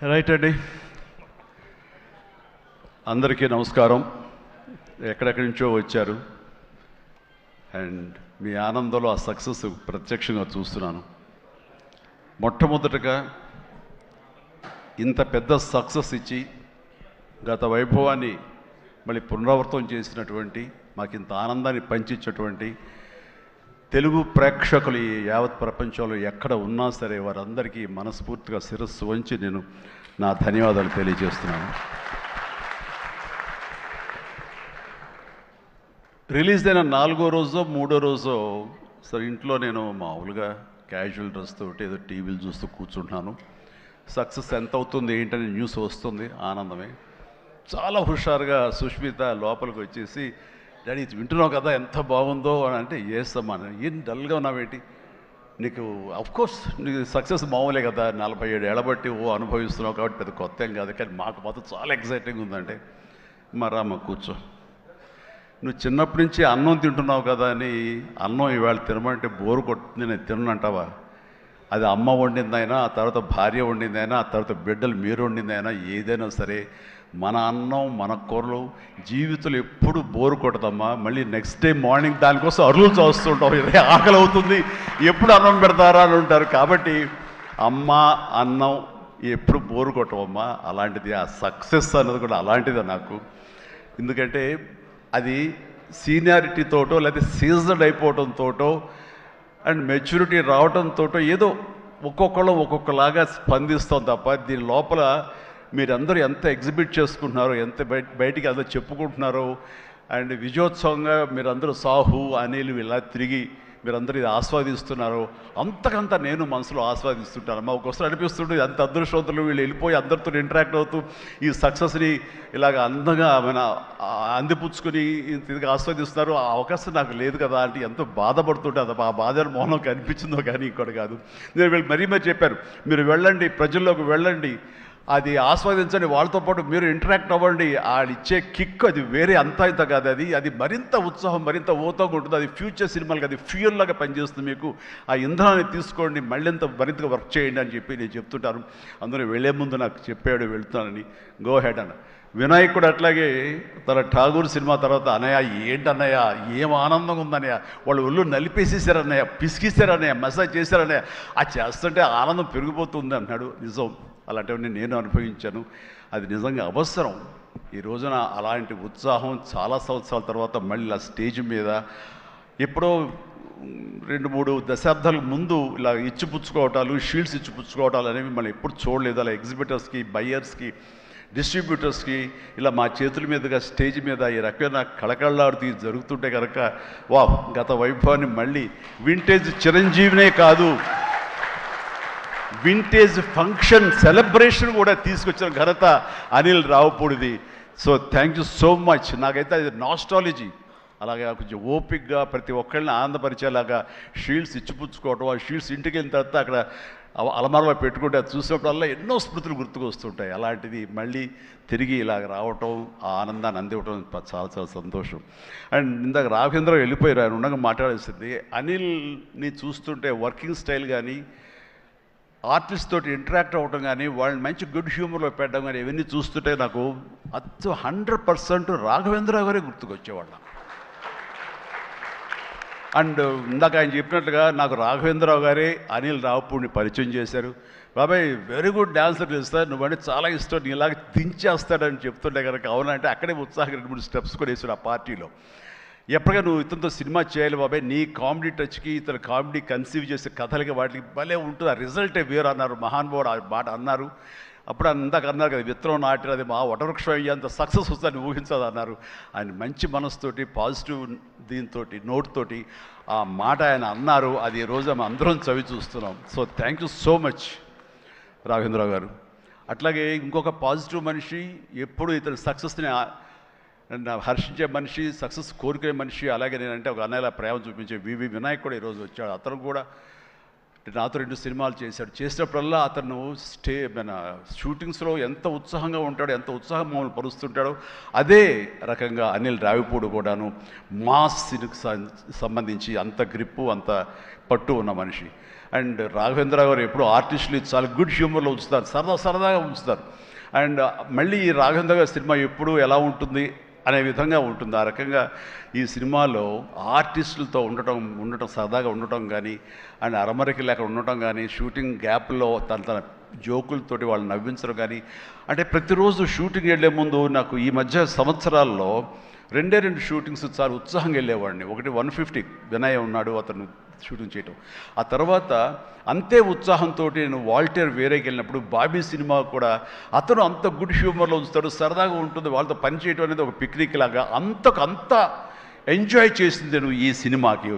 Right అండి, అందరికీ నమస్కారం. ఎక్కడెక్కడి నుంచో వచ్చారు అండ్ మీ ఆనందంలో ఆ సక్సెస్ ప్రత్యక్షంగా చూస్తున్నాను. మొట్టమొదటగా ఇంత పెద్ద సక్సెస్ ఇచ్చి గత వైభవాన్ని మళ్ళీ పునరావృతం చేసినటువంటి, మాకు ఇంత ఆనందాన్ని పంచించేటువంటి తెలుగు ప్రేక్షకులు ఈ యావత్ ప్రపంచంలో ఎక్కడ ఉన్నా సరే వారందరికీ మనస్ఫూర్తిగా శిరస్సు వంచి నేను నా ధన్యవాదాలు తెలియజేస్తున్నాను. రిలీజ్ అయిన 4వ రోజో 3వ రోజో సరే ఇంట్లో నేను మామూలుగా క్యాజువల్ డ్రెస్ తోటి ఏదో టీవీలు చూస్తూ కూర్చుంటున్నాను. సక్సెస్ ఎంత అవుతుంది ఏంటని న్యూస్ వస్తుంది, ఆనందమే. చాలా హుషారుగా సుష్మిత లోపలికి వచ్చేసి, డాడీ వింటున్నావు కదా ఎంత బాగుందో అని అంటే, ఏసమ్మా ఏం డల్గా ఉన్నావేంటి, నీకు అఫ్కోర్స్ నీకు సక్సెస్ మామూలే కదా, 47 ఏళ్ళ బట్టి అనుభవిస్తున్నావు కాబట్టి పెద్ద కొత్త ఏం కాదు, కానీ మాకు మాత్రం చాలా ఎక్సైటింగ్ ఉందంటే, మరమ్మ కూర్చో, నువ్వు చిన్నప్పటి నుంచి అన్నం తింటున్నావు కదా అని అన్నం ఇవాళ తినమంటే బోరు కొట్టింది నేను తినంటావా? అది అమ్మ వండిందైనా, ఆ తర్వాత భార్య వండిందైనా, ఆ తర్వాత బిడ్డలు మీరు వండిందైనా, ఏదైనా సరే మన అన్నం మన కూరలు జీవితంలో ఎప్పుడు బోరు కొట్టదమ్మా. మళ్ళీ నెక్స్ట్ డే మార్నింగ్ దానికోసం అరులు చూస్తుంటాం, ఆకలి అవుతుంది, ఎప్పుడు అన్నం పెడతారా అని ఉంటారు. కాబట్టి అమ్మ అన్నం ఎప్పుడు బోరు కొట్టవమ్మా. అలాంటిది ఆ సక్సెస్ అన్నది కూడా అలాంటిదే నాకు. ఎందుకంటే అది సీనియారిటీతోటో లేదా సీజన్ అయిపోవడంతోటో అండ్ మెచ్యూరిటీ రావడంతో ఏదో ఒక్కొక్కళ్ళు ఒక్కొక్కలాగా స్పందిస్తాం తప్ప, దీని లోపల మీరందరూ ఎంత ఎగ్జిబిట్ చేసుకుంటున్నారో, ఎంత బయటికి అందరూ చెప్పుకుంటున్నారో, అండ్ విజయోత్సవంగా మీరందరూ సాహు అనిల్ ఇలా తిరిగి మీరందరూ ఇది ఆస్వాదిస్తున్నారో, అంతకంతా నేను మనసులో ఆస్వాదిస్తుంటాను. మా ఒక్కొక్కసారి అనిపిస్తుంటే అంత అదృష్టవంతులు వీళ్ళు వెళ్ళిపోయి అందరితో ఇంటరాక్ట్ అవుతూ ఈ సక్సెస్ని ఇలాగ అందంగా అందిపుచ్చుకొని ఇది ఆస్వాదిస్తున్నారు. ఆ అవకాశం నాకు లేదు కదా అంటే ఎంతో బాధపడుతుంటే, అది ఆ బాధ మౌనం కనిపించిందో కానీ ఇంకోటి కాదు. నేను వీళ్ళు మరీ చెప్పారు, మీరు వెళ్ళండి, ప్రజల్లోకి వెళ్ళండి, అది ఆస్వాదించండి, వాళ్ళతో పాటు మీరు ఇంటరాక్ట్ అవ్వండి, ఇచ్చే కిక్ అది వేరే అంతా ఇంత కాదు, అది మరింత ఉత్సాహం మరింత ఊతగా ఉంటుంది. అది ఫ్యూచర్ సినిమాలకి అది ఫ్యూయల్ లాగా పనిచేస్తుంది. మీకు ఆ ఇంధనాన్ని తీసుకోండి, మరింతగా వర్క్ చేయండి అని చెప్పి నేను చెప్తుంటాను. అందులో వెళ్ళే ముందు నాకు చెప్పాడు వెళ్తానని, గో హెడ్ అన్న. వినాయక్ కూడా అట్లాగే తన ఠాగూర్ సినిమా తర్వాత, అన్నయ్య ఏంటన్నయ్య ఏం ఆనందంగా ఉందన్నయ్య, వాళ్ళు ఒళ్ళు నలిపేసేసారన్నయ్య, పిసికిసారన్నయ్య, మసాజ్ చేశారన్నయ్య, అది చేస్తుంటే ఆనందం పెరిగిపోతుంది అన్నాడు. నిజం, అలాంటివన్నీ నేను అనుభవించాను. అది నిజంగా అవసరం. ఈ రోజున అలాంటి ఉత్సాహం చాలా సంవత్సరాల తర్వాత మళ్ళీ ఆ స్టేజ్ మీద ఎప్పుడో 2-3 దశాబ్దాల ముందు ఇలా ఇచ్చిపుచ్చుకోవటాలు, షీల్డ్స్ ఇచ్చిపుచ్చుకోవటాలు అనేవి మనం ఎప్పుడు చూడలేదు. అలా ఎగ్జిబిటర్స్కి, బయ్యర్స్కి, డిస్ట్రిబ్యూటర్స్కి ఇలా మా చేతుల మీదుగా స్టేజ్ మీద ఈ రకమైన కళకళలాడుతూ జరుగుతుంటే కనుక, వా గత వైభవాన్ని మళ్ళీ వింటేజ్ చిరంజీవినే కాదు, వింటేజ్ ఫంక్షన్ సెలబ్రేషన్ కూడా తీసుకొచ్చిన ఘనత అనిల్ రావుపూడిది. So thank you so much. నాకైతే అది నాస్టాలజీ. అలాగే కొంచెం ఓపిక్గా ప్రతి ఒక్కరిని ఆనందపరిచేలాగా షీల్డ్స్ ఇచ్చిపుచ్చుకోవటం, ఆ షీల్డ్స్ ఇంటికి వెళ్ళిన తర్వాత అక్కడ అలమారలో పెట్టుకుంటే అది చూసినప్పుడల్లా ఎన్నో స్మృతులు గుర్తుకు వస్తుంటాయి. అలాంటిది మళ్ళీ తిరిగి ఇలాగ రావటం, ఆ ఆనందాన్ని అందివ్వటం చాలా చాలా సంతోషం. అండ్ ఇందాక రాఘవేంద్ర వెళ్ళిపోయారు, ఆయన ఉండగా మాట్లాడాల్సింది. అనిల్ని చూస్తుంటే వర్కింగ్ స్టైల్ కానీ, ఆర్టిస్ట్ తోటి ఇంటరాక్ట్ అవ్వటం కానీ, వాళ్ళని మంచి గుడ్ హ్యూమర్లో పెట్టడం కానీ, ఇవన్నీ చూస్తుంటే నాకు 100% రాఘవేంద్రరావు గారే గుర్తుకొచ్చేవాళ్ళం. అండ్ ఇందాక ఆయన చెప్పినట్లుగా నాకు రాఘవేంద్రరావు గారే అనిల్ రావుపూడిని పరిచయం చేశారు. బాబాయ్ వెరీ గుడ్ డాన్సర్ చేస్తారు, నువ్వంటే చాలా ఇష్టం, నీ ఇలాగ దించేస్తాడని చెప్తుంటే కనుక అవునంటే అక్కడే ఉత్సాహం 2-3 స్టెప్స్ కూడా వేసాడు ఆ పార్టీలో. ఎప్పటికీ నువ్వు ఇతనితో సినిమా చేయాలి బాబాయ్, నీ కామెడీ టచ్కి ఇతను కామెడీ కన్సీవ్ చేసే కథలకి వాటికి భలే ఉంటుంది, ఆ రిజల్టే వేరు అన్నారు. మహానుభావుడు ఆ మాట అన్నారు. అప్పుడు ఇందాక అన్నారు కదా, విత్తనం నాటిన అది మా వటవృక్షం అయ్యేంత సక్సెస్ వస్తుందని ఊహించదు అన్నారు. ఆయన మంచి మనసుతోటి, పాజిటివ్ దీంతో, నోట్తోటి ఆ మాట ఆయన అన్నారు. అది ఈ రోజు మనం అందరం చవి చూస్తున్నాం. So thank you so much Raghavendra Rao గారు. అట్లాగే ఇంకొక పాజిటివ్ మనిషి, ఎప్పుడు ఇతని సక్సెస్ని హర్షించే మనిషి, సక్సెస్ కోరుకునే మనిషి. అలాగే నేనంటే ఒక అన్నయ్యలా ప్రేమ చూపించే వివి వినాయక్ కూడా ఈరోజు వచ్చాడు. అతను కూడా నాతో 2 సినిమాలు చేశాడు. చేసినప్పుడల్లా అతను మన షూటింగ్స్లో ఎంత ఉత్సాహంగా ఉంటాడో, ఎంత ఉత్సాహం మమ్మల్ని పరుస్తుంటాడో, అదే రకంగా అనిల్ రావిపూడి కూడాను మాస్కి సంబంధించి అంత గ్రిప్పు, అంత పట్టు ఉన్న మనిషి. అండ్ రాఘవేంద్ర గారు ఎప్పుడు ఆర్టిస్టులు చాలా గుడ్ హ్యూమర్లో ఉంచుతారు, సరదాగా ఉంచుతారు. అండ్ మళ్ళీ ఈ రాఘవేంద్ర గారి సినిమా ఎప్పుడు ఎలా ఉంటుంది అనే విధంగా ఉంటుంది. ఆ రకంగా ఈ సినిమాలో ఆర్టిస్టులతో ఉండటం సరదాగా ఉండటం కానీ, అండ్ అరమరికి లేక ఉండటం కానీ, షూటింగ్ గ్యాప్లో తన జోకులతోటి వాళ్ళు నవ్వించడం కానీ, అంటే ప్రతిరోజు షూటింగ్ వెళ్ళే ముందు నాకు ఈ మధ్య సంవత్సరాల్లో 2 షూటింగ్స్ చాలా ఉత్సాహంగా వెళ్ళేవాడిని. ఒకటి 150 వినయ్ ఉన్నాడు, అతను షూటింగ్ చేయటం. ఆ తర్వాత అంతే ఉత్సాహంతో నేను వాల్టర్ వేరేకి వెళ్ళినప్పుడు బాబీ సినిమా కూడా అతను అంత గుడ్ హ్యూమర్లో ఉంచుతాడు, సరదాగా ఉంటుంది, వాళ్ళతో పని చేయడం అనేది ఒక పిక్నిక్ లాగా అంత ఎంజాయ్ చేసింది నేను ఈ సినిమాకి,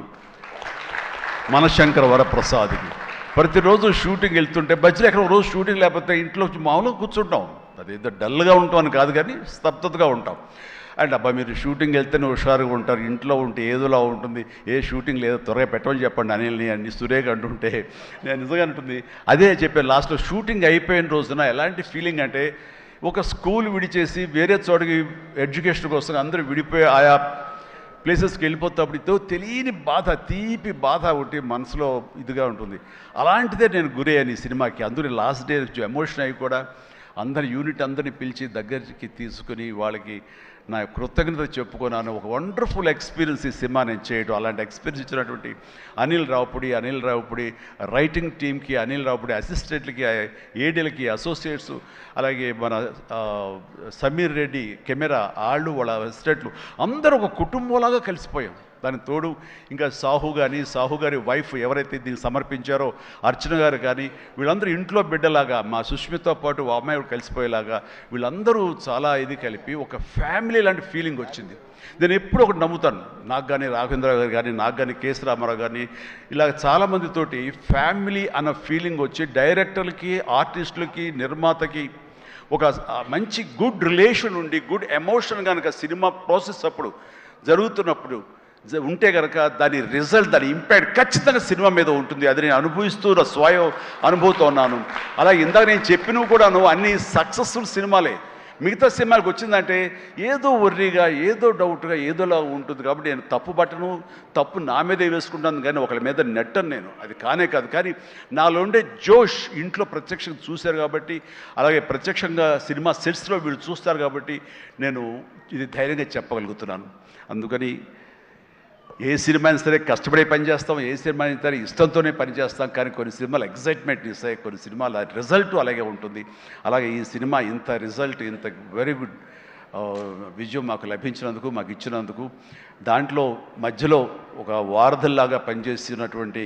మనశంకర వరప్రసాద్కి. ప్రతిరోజు షూటింగ్ వెళ్తుంటే మధ్యలో ఎక్కడ రోజు షూటింగ్ లేకపోతే ఇంట్లో మామూలుగా కూర్చుంటాం, అదేదో డల్గా ఉంటాం అని కాదు కానీ స్తబ్దతగా ఉంటాం. అండ్ అబ్బా మీరు షూటింగ్ వెళ్తేనే హుషారుగా ఉంటారు, ఇంట్లో ఉంటే ఏదోలా ఉంటుంది, ఏ షూటింగ్ లేదో త్వరగా పెట్టమని చెప్పండి అనిల్ని అన్ని సురేఖ అంటుంటే నేను నిజంగా అంటుంది అదే చెప్పాను. లాస్ట్లో షూటింగ్ అయిపోయిన రోజున ఎలాంటి ఫీలింగ్ అంటే ఒక స్కూల్ విడిచేసి వేరే చోటకి ఎడ్యుకేషన్ కోసం అందరూ విడిపోయి ఆయా ప్లేసెస్కి వెళ్ళిపోతాప్పుడు తెలియని బాధ, తీపి బాధ ఒకటి మనసులో ఇదిగా ఉంటుంది. అలాంటిదే నేను గురయ్యాను ఈ సినిమాకి. అందరూ లాస్ట్ డే ఎమోషన్ అయ్యి కూడా అందరి యూనిట్ అందరినీ పిలిచి దగ్గరికి తీసుకుని వాళ్ళకి నా కృతజ్ఞత చెప్పుకున్నాను. ఒక వండర్ఫుల్ ఎక్స్పీరియన్స్ ఈ సినిమా నేను చేయడం. అలాంటి ఎక్స్పీరియన్స్ ఇచ్చినటువంటి అనిల్ రావుపుడి రైటింగ్ టీమ్కి, అనిల్ రావుపుడి అసిస్టెంట్లకి, ఏడీలకి, అసోసియేట్స్, అలాగే మన సమీర్ రెడ్డి కెమెరా వాళ్ళ అసిస్టెంట్లు అందరూ ఒక కుటుంబంలాగా కలిసిపోయాం. దానికి తోడు ఇంకా సాహు గారి వైఫ్ ఎవరైతే దీన్ని సమర్పించారో అర్చన గారు కానీ, వీళ్ళందరూ ఇంట్లో బిడ్డలాగా మా సుష్మితో పాటు ఆ అమ్మాయి కలిసిపోయేలాగా వీళ్ళందరూ చాలా ఇది కలిపి ఒక ఫ్యామిలీ లాంటి ఫీలింగ్ వచ్చింది. నేను ఎప్పుడు ఒకటి నమ్ముతాను, నాకు కానీ రాఘవేంద్ర గారు కానీ, నాకు కానీ కేఎస్ రామారావు కానీ, ఇలా చాలామందితోటి ఫ్యామిలీ అన్న ఫీలింగ్ వచ్చి డైరెక్టర్లకి, ఆర్టిస్టులకి, నిర్మాతకి ఒక మంచి గుడ్ రిలేషన్ ఉండి గుడ్ ఎమోషన్ కనుక సినిమా ప్రాసెస్ అప్పుడు జరుగుతున్నప్పుడు ఉంటే కనుక దాని రిజల్ట్, దాని ఇంపాక్ట్ ఖచ్చితంగా సినిమా మీద ఉంటుంది. అది నేను అనుభవిస్తూ స్వయం అనుభూతో ఉన్నాను. అలాగే ఇందాక నేను చెప్పినవి కూడాను అన్ని సక్సెస్ఫుల్ సినిమాలే. మిగతా సినిమాలకు వచ్చిందంటే ఏదో వర్రీగా, ఏదో డౌట్గా, ఏదోలా ఉంటుంది. కాబట్టి నేను తప్పు నా మీదే వేసుకుంటాను కానీ ఒకళ్ళ మీద నెట్టను నేను, అది కానే కాదు. కానీ నాలో ఉండే జోష్ ఇంట్లో ప్రత్యక్షంగా చూశారు కాబట్టి, అలాగే ప్రత్యక్షంగా సినిమా సెట్స్లో వీళ్ళు చూస్తారు కాబట్టి నేను ఇది ధైర్యంగా చెప్పగలుగుతున్నాను. అందుకని ఏ సినిమా అయినా సరే కష్టపడే పనిచేస్తాం, ఏ సినిమా అయినా సరే ఇష్టంతోనే పనిచేస్తాం. కానీ కొన్ని సినిమాలు ఎగ్జైట్మెంట్ ఇస్తాయి, కొన్ని సినిమాల రిజల్ట్ అలాగే ఉంటుంది. అలాగే ఈ సినిమా ఇంత రిజల్ట్, ఇంత వెరీ గుడ్ విజయం మాకు లభించినందుకు, మాకు ఇచ్చినందుకు, దాంట్లో మధ్యలో ఒక వారధల్లాగా పనిచేస్తున్నటువంటి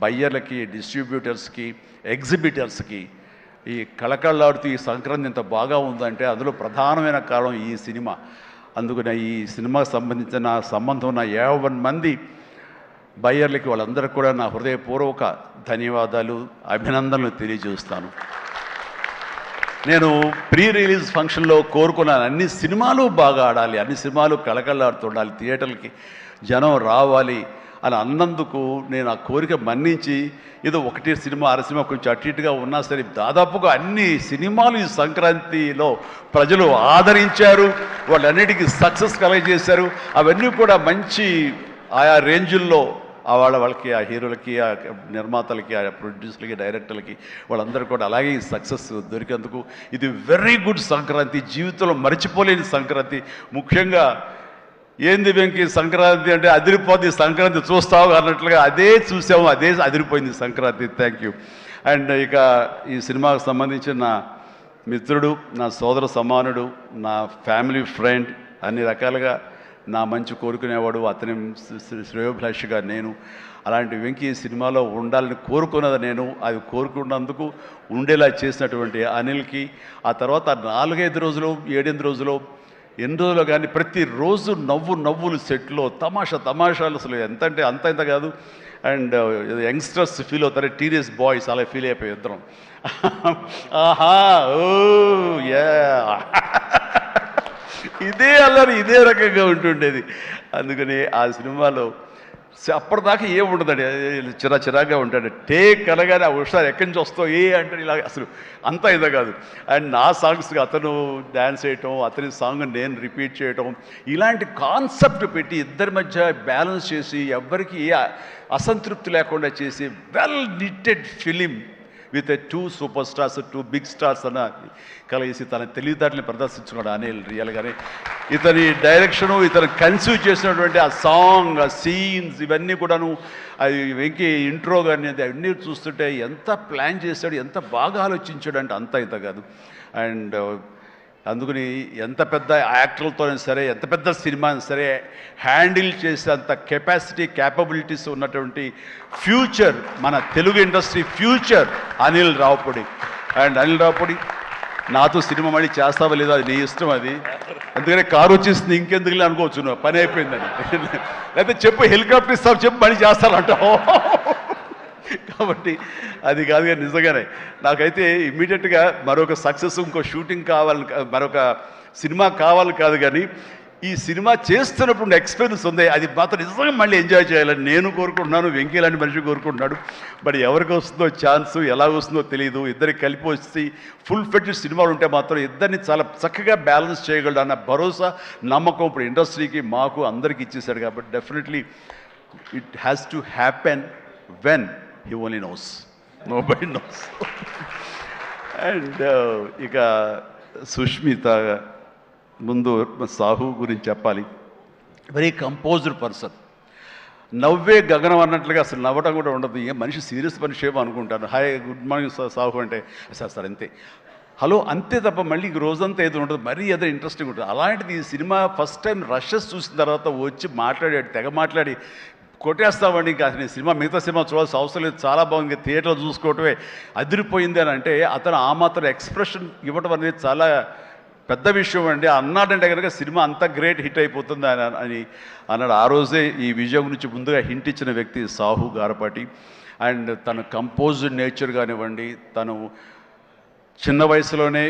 బయ్యర్లకి, డిస్ట్రిబ్యూటర్స్కి, ఎగ్జిబిటర్స్కి, ఈ కళకళలాడుతూ ఈ సంక్రాంతి ఇంత బాగా ఉందంటే అందులో ప్రధానమైన కారణం ఈ సినిమా. అందుకని ఈ సినిమాకు సంబంధించిన సంబంధం ఉన్న 50 మంది బయ్యర్లకి, వాళ్ళందరికీ కూడా నా హృదయపూర్వక ధన్యవాదాలు, అభినందనలు తెలియజేస్తాను. నేను ప్రీ రిలీజ్ ఫంక్షన్లో కోరుకున్నాను అన్ని సినిమాలు బాగా ఆడాలి, అన్ని సినిమాలు కళకళలాడుతుండాలి, థియేటర్లకి జనం రావాలి అని అన్నందుకు నేను ఆ కోరిక మన్నించి ఏదో 1 సినిమా 6 సినిమా కొంచెం అటు ఇటుగా ఉన్నా సరే దాదాపుగా అన్ని సినిమాలు ఈ సంక్రాంతిలో ప్రజలు ఆదరించారు, వాళ్ళన్నిటికీ సక్సెస్ కలగజేశారు. అవన్నీ కూడా మంచి ఆయా రేంజుల్లో వాళ్ళకి, ఆ హీరోలకి, ఆ నిర్మాతలకి, ఆ ప్రొడ్యూసర్లకి, డైరెక్టర్లకి, వాళ్ళందరూ కూడా అలాగే ఈ సక్సెస్ దొరికేందుకు ఇది వెరీ గుడ్ సంక్రాంతి, జీవితంలో మర్చిపోలేని సంక్రాంతి. ముఖ్యంగా ఏంది వెంకీ సంక్రాంతి అంటే అదిరిపోద్ది సంక్రాంతి చూస్తావు అన్నట్లుగా అదే చూసాము, అదే అదిరిపోయింది సంక్రాంతి. Thank you. అండ్ ఇక ఈ సినిమాకు సంబంధించిన నా మిత్రుడు, నా సోదర సమానుడు, నా ఫ్యామిలీ ఫ్రెండ్, అన్ని రకాలుగా నా మంచి కోరుకునేవాడు, అతని శ్రేయోభిలాషిగా నేను. అలాంటి వెంకీ సినిమాలో ఉండాలని కోరుకున్నది నేను, అది కోరుకున్నందుకు ఉండేలా చేసినటువంటి అనిల్కి, ఆ తర్వాత 4-5 రోజులు 7-8 రోజులు ఎన్ని రోజులు కానీ ప్రతిరోజు నవ్వులు సెట్లో తమాషాలు అసలు ఎంత అంటే అంత కాదు. అండ్ యంగ్స్టర్స్ ఫీల్ అవుతారు, టీనేజ్ బాయ్స్ అలా ఫీల్ అయిపోయి ఇద్దరం. ఆహా ఓ యా ఇదే అల్లరి ఇదే రకంగా ఉంటుండేది. అందుకని ఆ సినిమాలో అప్పటిదాకా ఏం ఉండదండి, చిరాగా ఉంటాడు. టేక్ అనగానే ఆ హుషారు ఎక్కడి నుంచి వస్తావు అంటే ఇలా అసలు అంతా ఇదే కాదు. అండ్ నా సాంగ్స్కి అతను డ్యాన్స్ చేయటం, అతని సాంగ్ నేను రిపీట్ చేయటం, ఇలాంటి కాన్సెప్ట్ పెట్టి ఇద్దరి మధ్య బ్యాలెన్స్ చేసి ఎవ్వరికి ఏ అసంతృప్తి లేకుండా చేసి well knitted film with two superstars, two big stars అన్న కలిసి తన తెలివితేటల్ని ప్రదర్శించుకున్నాడు అనిల్. రియల్గానే ఇతని డైరెక్షను, ఇతను కన్సీవ్ చేసినటువంటి ఆ సాంగ్, ఆ సీన్స్, ఇవన్నీ కూడాను, అది వెంకీ ఇంట్రో కానీ అవన్నీ చూస్తుంటే ఎంత ప్లాన్ చేశాడు, ఎంత బాగా ఆలోచించాడు అంటే అంత ఇంత కాదు. అండ్ అందుకని ఎంత పెద్ద యాక్టర్లతోనే సరే, ఎంత పెద్ద సినిమాని సరే హ్యాండిల్ చేసేంత కెపాసిటీ, క్యాపబిలిటీస్ ఉన్నటువంటి ఫ్యూచర్, మన Telugu industry future Anil Ravipudi. And Anil Ravipudi నాతో సినిమా మళ్ళీ చేస్తావా లేదా అది నీ ఇష్టం, అది అందుకనే కారు వచ్చేసింది ఇంకెందుకులే అనుకోవచ్చు, నువ్వు పని అయిపోయిందని. లేకపోతే చెప్పు హెలికాప్టర్ ఇస్తావు, చెప్పు మళ్ళీ చేస్తానంటావు. కాబట్టి అది కాదు. కానీ నిజంగానే నాకైతే ఇమ్మీడియట్గా మరొక సక్సెస్, ఇంకో షూటింగ్ కావాలి, మరొక సినిమా కావాలి కాదు, కానీ ఈ సినిమా చేస్తున్నప్పుడు ఎక్స్పీరియన్స్ ఉంది, అది మాత్రం నిజంగా మళ్ళీ ఎంజాయ్ చేయాలని నేను కోరుకుంటున్నాను, వెంకీ లాంటి మనిషి కోరుకుంటున్నాడు. బట్ ఎవరికి వస్తుందో ఛాన్స్, ఎలా వస్తుందో తెలియదు. ఇద్దరికి కలిపి వచ్చి ఫుల్ ఫెడ్జ్ సినిమాలు ఉంటే మాత్రం ఇద్దరిని చాలా చక్కగా బ్యాలెన్స్ చేయగలడు అన్న భరోసా, నమ్మకం ఇప్పుడు ఇండస్ట్రీకి, మాకు అందరికీ ఇచ్చేశాడు. కాబట్టి definitely it has to happen when he only knows, nobody knows. And ఇక సుష్మిత ముందు సాహు గురించి చెప్పాలి. వెరీ కంపోజ్డ్ పర్సన్, నవ్వే గగనం అన్నట్లుగా అసలు నవ్వడం కూడా ఉండదు. ఏ మనిషి సీరియస్ మనిషి ఏమో అనుకుంటాను. హాయ్ గుడ్ మార్నింగ్ సాహు అంటే సార్ అంతే, హలో అంతే తప్ప మళ్ళీ రోజంతా ఏదో ఉండదు, మరీ ఏదో ఇంట్రెస్టింగ్ ఉంటుంది. అలాంటిది ఈ సినిమా ఫస్ట్ టైం రషెస్ చూసిన తర్వాత వచ్చి మాట్లాడాడు, తెగ మాట్లాడి కొట్టేస్తామండి. ఇంకా నేను సినిమా మిగతా సినిమా చూడాల్సిన అవసరం లేదు, చాలా బాగుంది, థియేటర్లో చూసుకోవటమే అదిరిపోయింది అని అంటే అతను ఆ మాత్రం ఎక్స్ప్రెషన్ ఇవ్వడం అనేది చాలా పెద్ద విషయం అండి. అన్నాడంటే కనుక సినిమా అంత గ్రేట్ హిట్ అయిపోతుంది అని అన్నాడు. ఆ రోజే ఈ విజయం గురించి ముందుగా హింట్ ఇచ్చిన వ్యక్తి సాహు గారపాటి. అండ్ తన కంపోజ్డ్ నేచర్ కానివ్వండి, తను చిన్న వయసులోనే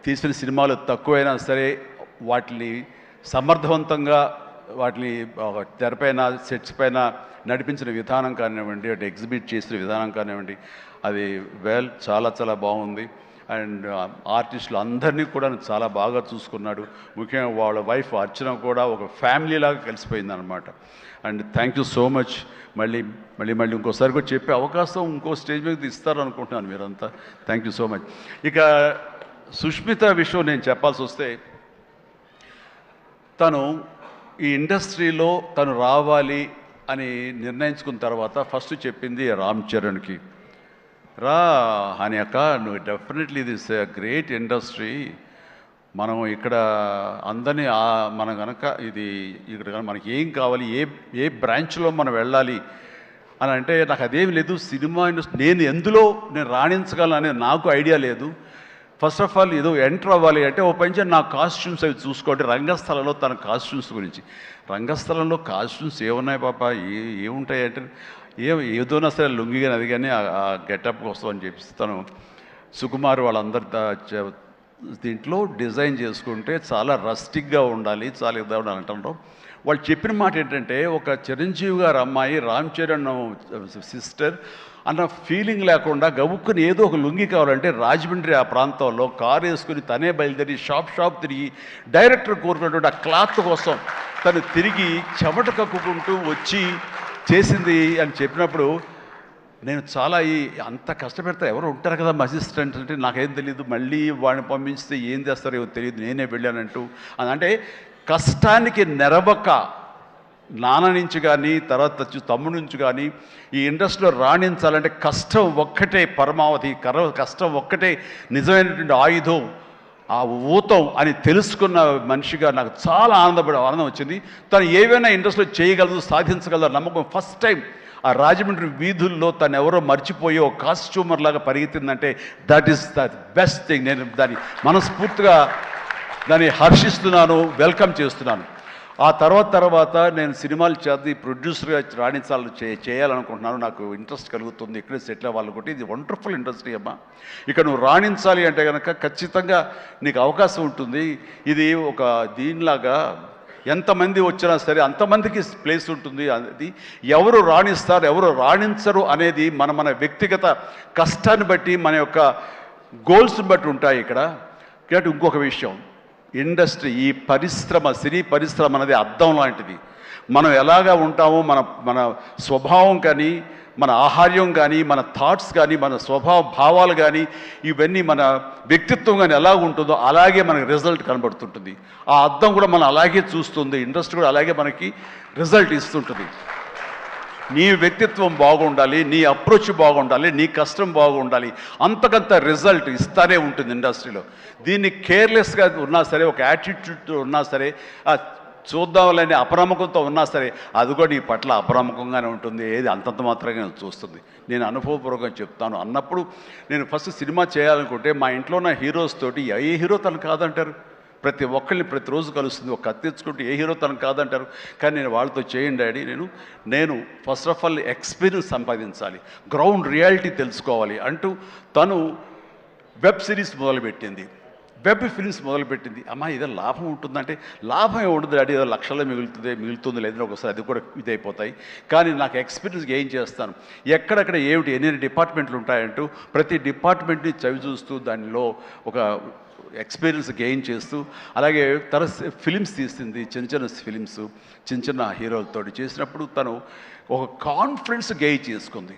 తీసిన సినిమాలు తక్కువైనా సరే వాటిని సమర్థవంతంగా వాటిని తెరపైన, సెట్స్ పైన నడిపించిన విధానం కానివ్వండి, అటు ఎగ్జిబిట్ చేసిన విధానం కానివ్వండి, అది చాలా చాలా బాగుంది. అండ్ ఆర్టిస్టులు అందరినీ కూడా చాలా బాగా చూసుకున్నాడు. ముఖ్యంగా వాళ్ళ వైఫ్ అర్చన కూడా ఒక ఫ్యామిలీ లాగా కలిసిపోయింది అనమాట. And thank you so much. మళ్ళీ ఇంకోసారి కూడా చెప్పే అవకాశం ఇంకో స్టేజ్ మీద ఇస్తారు అనుకుంటున్నాను మీరంతా. Thank you so much. ఇక సుష్మిత విషయం నేను చెప్పాల్సి వస్తే, తను ఈ ఇండస్ట్రీలో తను రావాలి అని నిర్ణయించుకున్న తర్వాత ఫస్ట్ చెప్పింది రామ్ చరణ్కి, రా అని అక్క, నువ్వు డెఫినెట్లీ దిస్ గ్రేట్ ఇండస్ట్రీ, మనం ఇక్కడ అందరినీ మనం కనుక ఇది ఇక్కడ మనకి ఏం కావాలి, ఏ బ్రాంచ్లో మనం వెళ్ళాలి అని అంటే నాకు అదేమి లేదు. సినిమా ఇండస్ట్రీ నేను రాణించగలను అనేది నాకు ఐడియా లేదు. ఫస్ట్ ఆఫ్ ఆల్ ఏదో ఎంటర్ అవ్వాలి అంటే ఓ పని నా కాస్ట్యూమ్స్ అవి చూసుకోండి. రంగస్థలంలో తన కాస్ట్యూమ్స్ గురించి, రంగస్థలంలో కాస్ట్యూమ్స్ ఏమున్నాయి పాప, ఏముంటాయి అంటే ఏదోనా సరే లుంగి కానీ అది కానీ ఆ గెటప్ కోసం అని చెప్పి తను సుకుమార్ వాళ్ళందరి దీంట్లో డిజైన్ చేసుకుంటే చాలా రస్టిక్గా ఉండాలి, చాలా ఇదా ఉండాలి అంటారు. వాళ్ళు చెప్పిన మాట ఏంటంటే, ఒక చిరంజీవి గారు అమ్మాయి రామ్ చరణ్ సిస్టర్ అన్న ఫీలింగ్ లేకుండా గబుక్కుని ఏదో ఒక లుంగి కావాలంటే రాజమండ్రి ఆ ప్రాంతంలో కారు వేసుకుని తనే బయలుదేరి షాప్ తిరిగి డైరెక్టర్ కోరుకున్నటువంటి ఆ క్లాత్ కోసం తను తిరిగి చెమట కక్కుకుంటూ వచ్చి చేసింది అని చెప్పినప్పుడు నేను చాలా అంత కష్టపెడతా ఎవరు ఉంటారు కదా మా అసిస్టెంట్ అంటే నాకేం తెలియదు, మళ్ళీ వాడిని పంపించితే ఏం చేస్తారో ఏమో తెలియదు, నేనే వెళ్ళానంటూ అంటే కష్టానికి నెరవక నాన్న నుంచి కానీ తర్వాత తమ్ముడి నుంచి కానీ ఈ ఇండస్ట్రీలో రాణించాలంటే కష్టం ఒక్కటే పరమావధి, కష్టం ఒక్కటే నిజమైనటువంటి ఆయుధం, ఆ ఊతం అని తెలుసుకున్న మనిషిగా నాకు చాలా ఆనందం వచ్చింది. తను ఏవైనా ఇండస్ట్రీలో చేయగలదు, సాధించగలదు నమ్మకం. ఫస్ట్ టైం ఆ రాజమండ్రి వీధుల్లో తను ఎవరో మర్చిపోయి ఒక కాస్ట్యూమర్ లాగా పరిగెత్తిందంటే that is the best thing. నేను దాన్ని మనస్ఫూర్తిగా దాన్ని హర్షిస్తున్నాను, వెల్కమ్ చేస్తున్నాను. ఆ తర్వాత నేను సినిమాలు చేసి ప్రొడ్యూసర్గా రాణించాలని చేయాలనుకుంటున్నాను, నాకు ఇంట్రెస్ట్ కలుగుతుంది, ఇక్కడే సెటిల్ అవ్వాలనుకుంటే ఇది వండర్ఫుల్ ఇండస్ట్రీ అమ్మా, ఇక్కడ నువ్వు రాణించాలి అంటే కనుక ఖచ్చితంగా నీకు అవకాశం ఉంటుంది. ఇది ఒక దీనిలాగా ఎంతమంది వచ్చినా సరే అంతమందికి ప్లేస్ ఉంటుంది. అది ఎవరు రాణిస్తారు ఎవరు రాణించరు అనేది మన వ్యక్తిగత కష్టాన్ని బట్టి మన యొక్క గోల్స్ని బట్టి ఉంటాయి ఇక్కడ. కాబట్టి ఇంకొక విషయం, ఇండస్ట్రీ, ఈ పరిశ్రమ, సినీ పరిశ్రమ అనేది అద్దం లాంటిది. మనం ఎలాగా ఉంటామో మన స్వభావం కానీ, మన ఆహార్యం కానీ, మన థాట్స్ కానీ, మన స్వభావ భావాలు కానీ, ఇవన్నీ మన వ్యక్తిత్వం కానీ ఎలా ఉంటుందో అలాగే మనకి రిజల్ట్ కనబడుతుంటుంది. ఆ అద్దం కూడా మనం అలాగే చూస్తుంది, ఇండస్ట్రీ కూడా అలాగే మనకి రిజల్ట్ ఇస్తుంటుంది. నీ వ్యక్తిత్వం బాగుండాలి, నీ అప్రోచ్ బాగుండాలి, నీ కష్టం బాగుండాలి, అంతకంత రిజల్ట్ ఇస్తానే ఉంటుంది ఇండస్ట్రీలో. దీన్ని కేర్లెస్గా ఉన్నా సరే, ఒక యాటిట్యూడ్ ఉన్నా సరే, చూద్దాంలేని అపనమ్మకంతో ఉన్నా సరే, అది కూడా నీ పట్ల అపనమ్మకంగానే ఉంటుంది. ఏది అంతంత మాత్రంగా చూస్తుంది. నేను అనుభవపూర్వకంగా చెప్తాను. అన్నప్పుడు నేను ఫస్ట్ సినిమా చేయాలనుకుంటే మా ఇంట్లో ఉన్న హీరోస్ తోటి ఏ హీరో తను కాదంటారు? ప్రతి ఒక్కరిని ప్రతిరోజు కలుస్తుంది. ఒక కత్తి తెచ్చుకుంటే ఏ హీరో తను కాదంటారు. కానీ నేను వాళ్ళతో చేయండి డాడీ, నేను ఫస్ట్ ఆఫ్ ఆల్ ఎక్స్పీరియన్స్ సంపాదించాలి, గ్రౌండ్ రియాలిటీ తెలుసుకోవాలి అంటూ తను వెబ్ సిరీస్ మొదలుపెట్టింది, వెబ్ ఫిల్మ్స్ మొదలుపెట్టింది. అమ్మా ఇదే లాభం ఉంటుందంటే, లాభం ఉండదు డాడీ, ఏదో లక్షల్లో మిగులుతుంది లేదంటే ఒకసారి అది కూడా ఇదైపోతాయి. కానీ నాకు ఎక్స్పీరియన్స్ గెయిన్ చేస్తాను, ఎక్కడెక్కడ ఏమిటి ఎన్ని డిపార్ట్మెంట్లు ఉంటాయంటూ ప్రతి డిపార్ట్మెంట్ని చవి చూస్తూ దానిలో ఒక ఎక్స్పీరియన్స్ గెయిన్ చేస్తూ, అలాగే ఫిలిమ్స్ తీసింది, చిన్న ఫిలిమ్స్ చిన్న హీరోలతో చేసినప్పుడు తను ఒక కాన్ఫిడెన్స్ గెయిన్ చేసుకుంది.